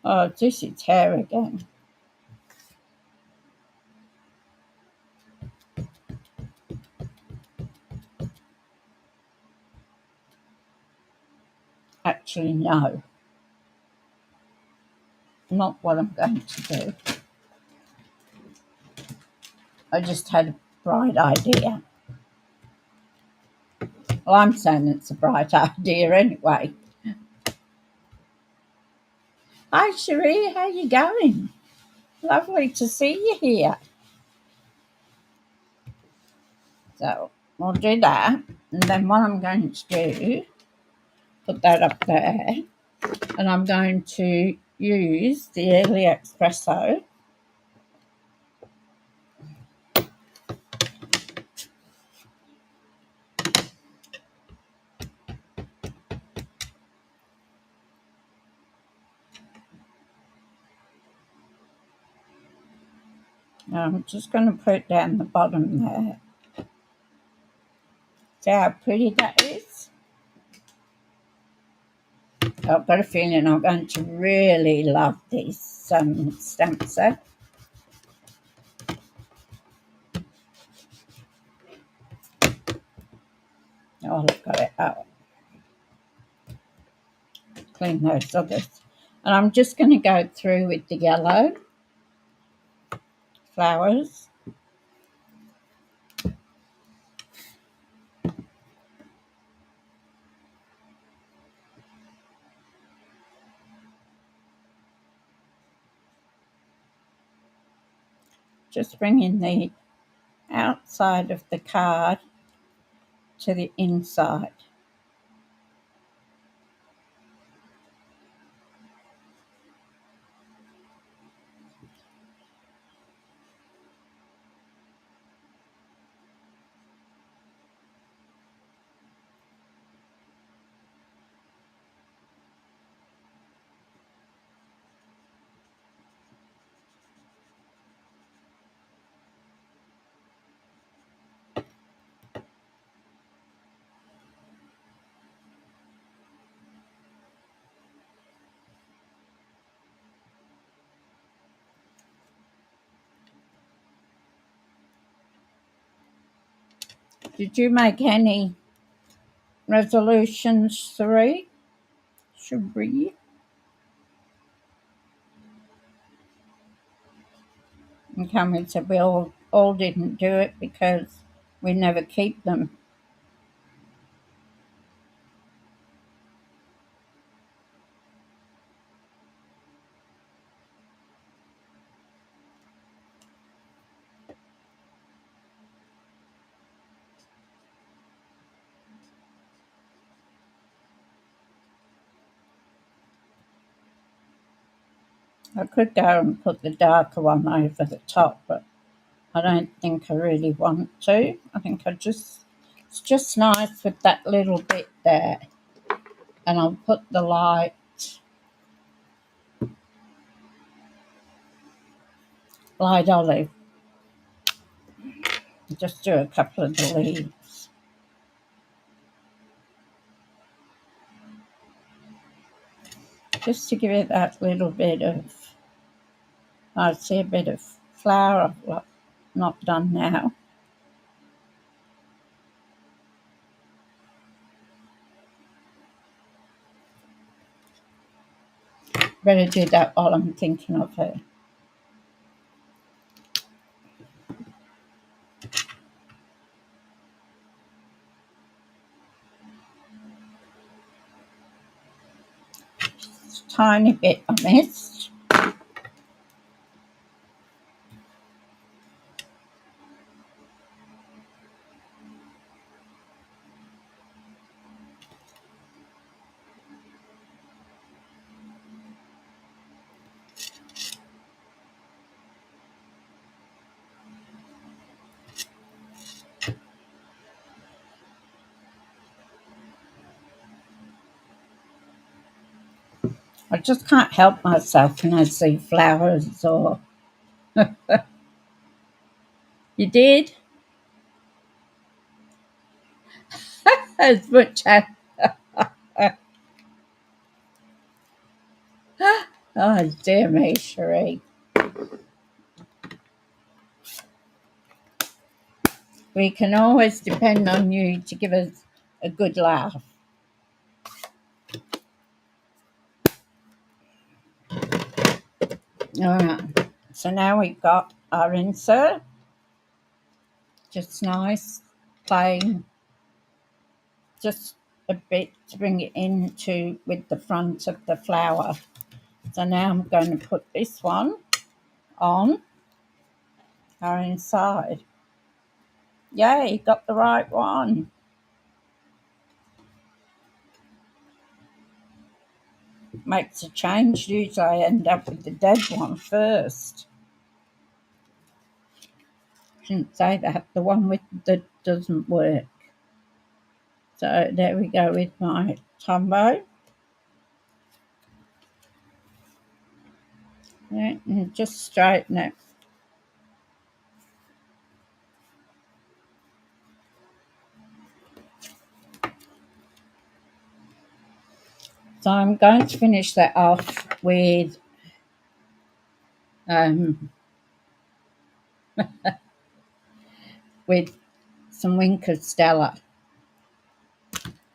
oh, this is hair again. Actually, no. Not what I'm going to do. I just had a bright idea. Well, I'm saying it's a bright idea anyway. Hi, Cherie, how you going? Lovely to see you here. So we'll do that, and then what I'm going to do, put that up there, and I'm going to use the early espresso. I'm just going to put it down the bottom there. See how pretty that is? I've got a feeling I'm going to really love this stamp set. Oh, I've got it out. Clean those others. And I'm just going to go through with the yellow flowers. Just bringing the outside of the card to the inside. Did you make any resolutions, Cherie? And Cameron said we all didn't do it because we never keep them. I could go and put the darker one over the top, but I don't think I really want to. I think it's just nice with that little bit there. And I'll put the light olive. Just do a couple of the leaves. Just to give it that little bit of, I see a bit of flower I've not done now. Better do that while I'm thinking of her. Just a tiny bit I missed. I just can't help myself when I see flowers or... You did? As much as... Oh, dear me, Cherie. We can always depend on you to give us a good laugh. All right. So now we've got our insert. just nice, plain, just a bit to bring it into with the front of the flower. So now I'm going to put this one on our inside. Yay, got the right one. Makes a change. Usually I end up with the dead one first. Shouldn't say that. The one with that doesn't work. So there we go with my Tombow. Yeah, and just straighten it. So I'm going to finish that off with with some Winker Stella,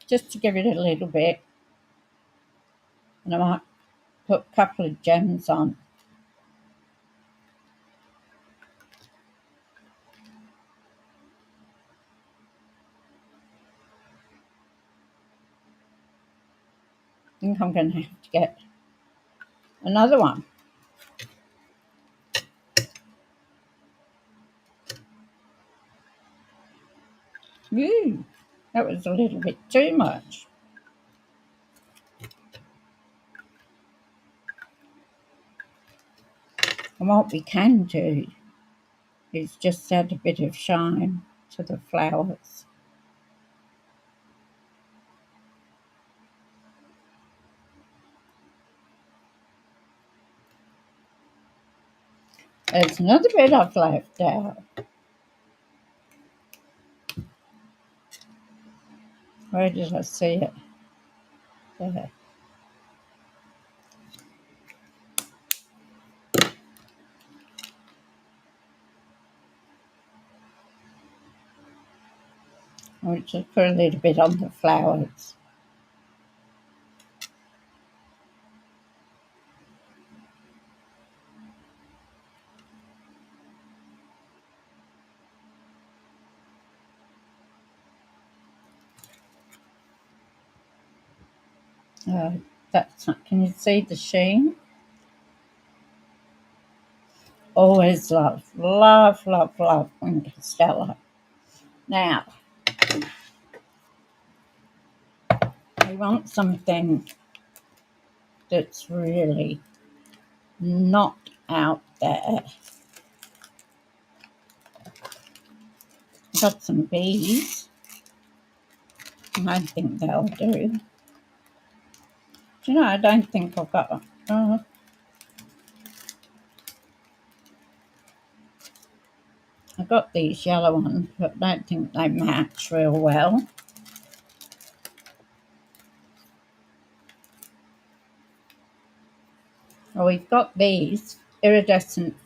just to give it a little bit, and I might put a couple of gems on. I think I'm going to have to get another one. Ooh, that was a little bit too much. And what we can do is just add a bit of shine to the flowers. There's another bit I've left out. Where did I see it? There. I'll just put a little bit on the flowers. Can you see the sheen? Always love Winker Stella. Now, we want something that's really not out there. Got some bees. I think they'll do. Do you know, I don't think I've got... I got these yellow ones, but I don't think they match real well. Well, we've got these iridescent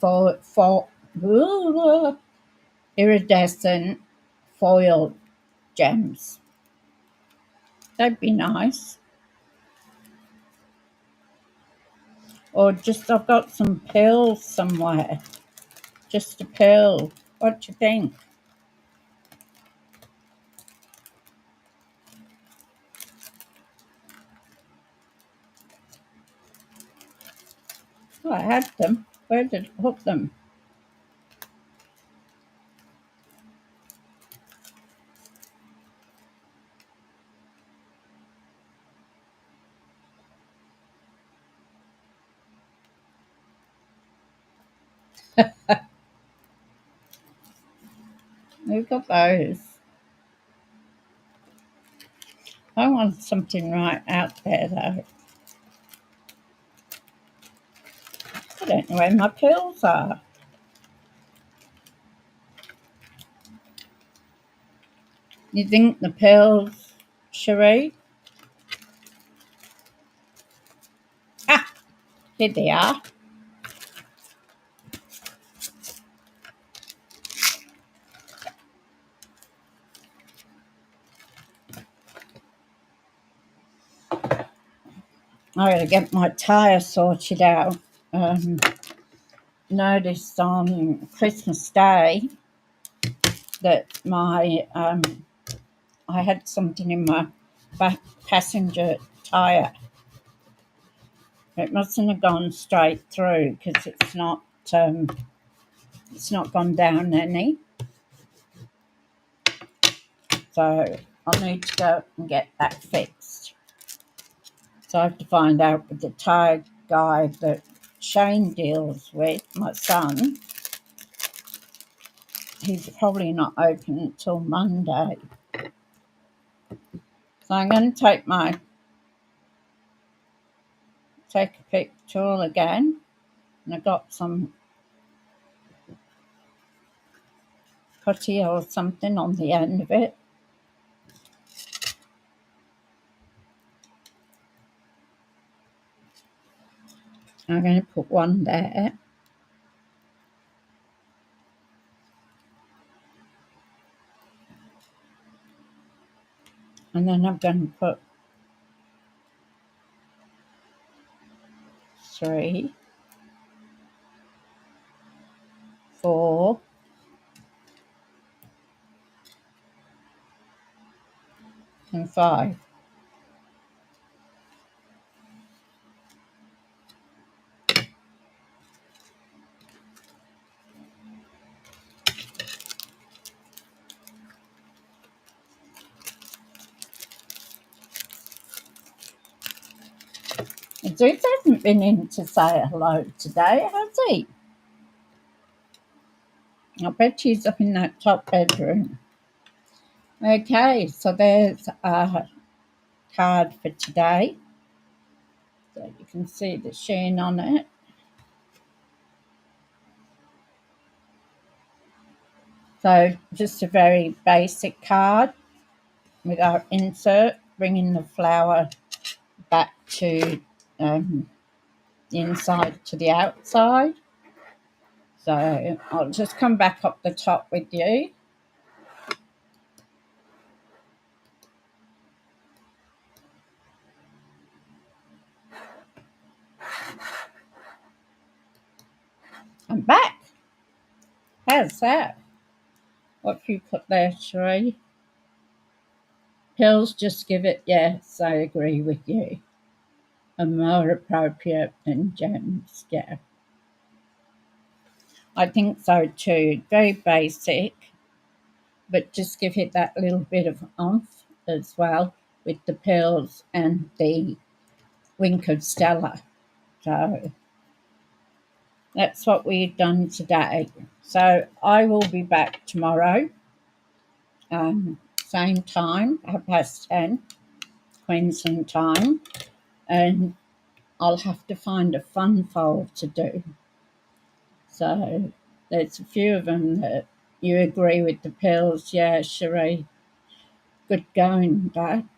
iridescent foil gems. They'd be nice. Or just, I've got some pills somewhere. Just a pill. What do you think? Oh, I had them. Where did I put them? Who got those? I want something right out there, though. I don't know where my pills are. You think the pills, Cherie? Ah, here they are. I gotta get my tyre sorted out. Noticed on Christmas Day, that my I had something in my back passenger tyre. It mustn't have gone straight through because it's not gone down any. So I'll need to go and get that fixed. So I have to find out with the tyre guy that Shane deals with, my son. He's probably not open until Monday. So I'm going to take a pick tool again, and I've got some putty or something on the end of it. I'm going to put one there. And then I'm going to put 3, 4, and 5. Deeks hasn't been in to say hello today, has he? I bet she's up in that top bedroom. Okay, so there's a card for today. So you can see the sheen on it. So just a very basic card with our insert, bringing the flower back to the inside to the outside. So I'll just come back up the top with you. I'm back. How's that? What have you put there, Sheree? Pills just give it, yes, I agree with you. Are more appropriate than gems, yeah. I think so too. Very basic, but just give it that little bit of oomph as well with the pills and the wink of Stella. So that's what we've done today. So I will be back tomorrow, same time, 10:30 Queensland time, and I'll have to find a fun fold to do. So there's a few of them that you agree with the pills. Yeah, Cherie, good going, Dad.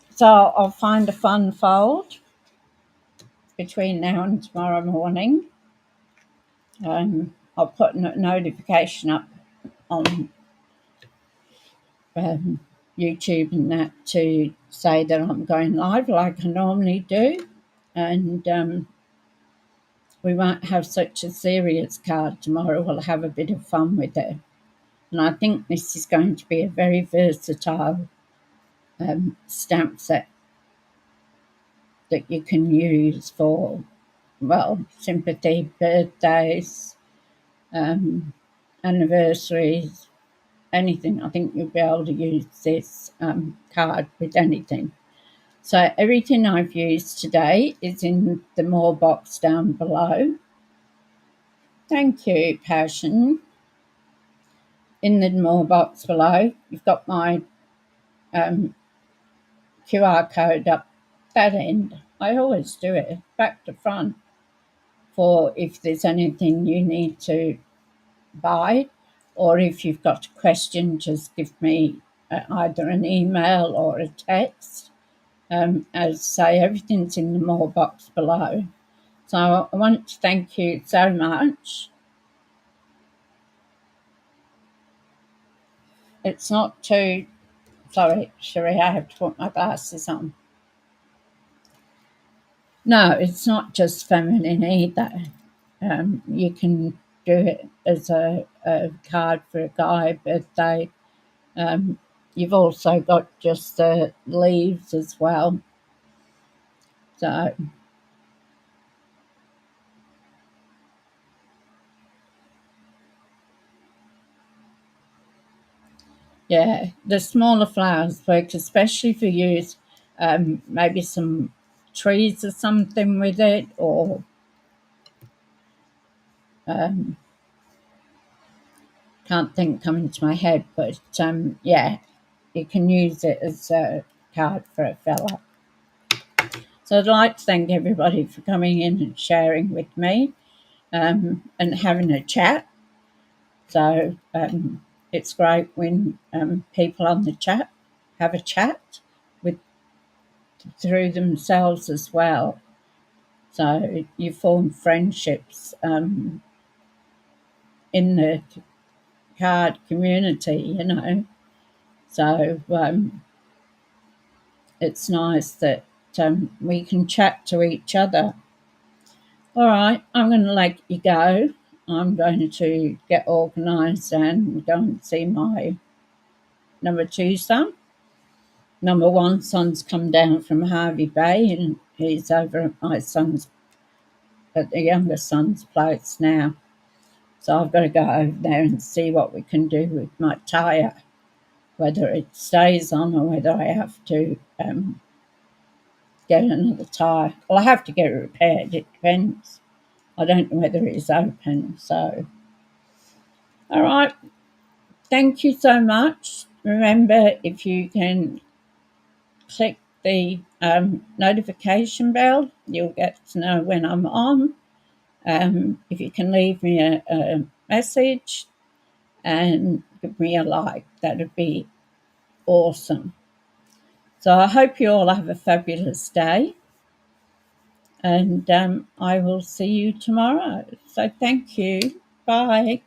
So I'll find a fun fold between now and tomorrow morning. I'll put a notification up on YouTube and that to say that I'm going live like I normally do. And we won't have such a serious card tomorrow. We'll have a bit of fun with it. And I think this is going to be a very versatile stamp set that you can use for, well, sympathy, birthdays, anniversaries, anything. I think you'll be able to use this card with anything. So everything I've used today is in the More box down below. Thank you, Passion. In the More box below, you've got my QR code up that end. I always do it back to front for if there's anything you need to buy, or if you've got a question, just give me either an email or a text. As I say, everything's in the More box below. So I want to thank you so much. It's not too, sorry, Cherie, I have to put my glasses on. No, it's not just feminine either. You can do it as a card for a guy birthday. You've also got just the leaves as well. So yeah, the smaller flowers work especially for use maybe some trees or something with it, or can't think coming to my head, but yeah, you can use it as a card for a fella. So I'd like to thank everybody for coming in and sharing with me and having a chat. So it's great when people on the chat have a chat with through themselves as well. So you form friendships in the card community, you know. So it's nice that we can chat to each other. All right, I'm going to let you go. I'm going to get organised and go and see my number 2 son. Number 1 son's come down from Harvey Bay and he's over at my son's, at the younger son's place now. So I've got to go over there and see what we can do with my tyre, whether it stays on or whether I have to get another tyre. Well, I have to get it repaired. It depends. I don't know whether it's open. So, all right. Thank you so much. Remember, if you can click the notification bell, you'll get to know when I'm on. If you can leave me a message and give me a like, that would be awesome. So I hope you all have a fabulous day, and I will see you tomorrow. So thank you. Bye.